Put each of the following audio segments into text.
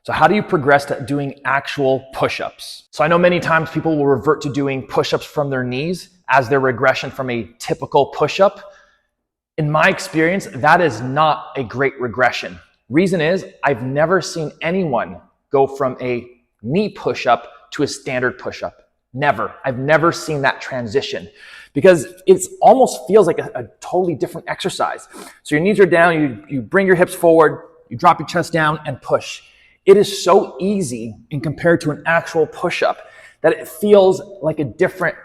So how do you progress to doing actual push-ups? So I know many times people will revert to doing push-ups from their knees as their regression from a typical push-up. In my experience, that is not a great regression. Reason is, I've never seen anyone go from a knee push-up to a standard push-up. Never. I've never seen that transition because it almost feels like a totally different exercise. So your knees are down, you bring your hips forward, you drop your chest down and push. It is so easy in compared to an actual push-up that it feels like a different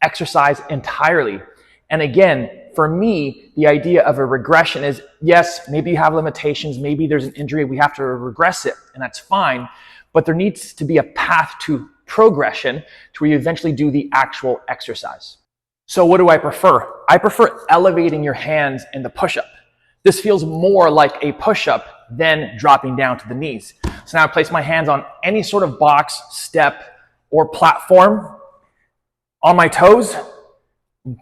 exercise entirely. And again, for me, the idea of a regression is, yes, maybe you have limitations, maybe there's an injury, we have to regress it, and that's fine, but there needs to be a path to progression to where you eventually do the actual exercise. So what do I prefer? I prefer elevating your hands in the push-up. This feels more like a push-up than dropping down to the knees. So now I place my hands on any sort of box, step, or platform on my toes.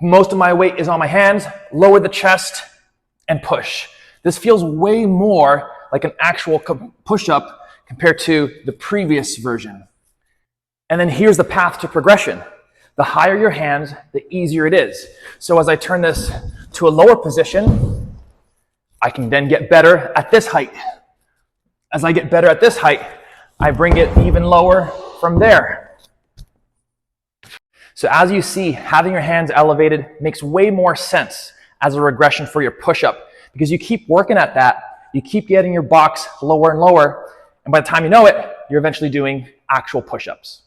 Most of my weight is on my hands, lower the chest, and push. This feels way more like an actual push-up compared to the previous version. And then here's the path to progression. The higher your hands, the easier it is. So as I turn this to a lower position, I can then get better at this height. As I get better at this height, I bring it even lower from there. So as you see, having your hands elevated makes way more sense as a regression for your push-up because you keep working at that, you keep getting your box lower and lower, and by the time you know it, you're eventually doing actual push-ups.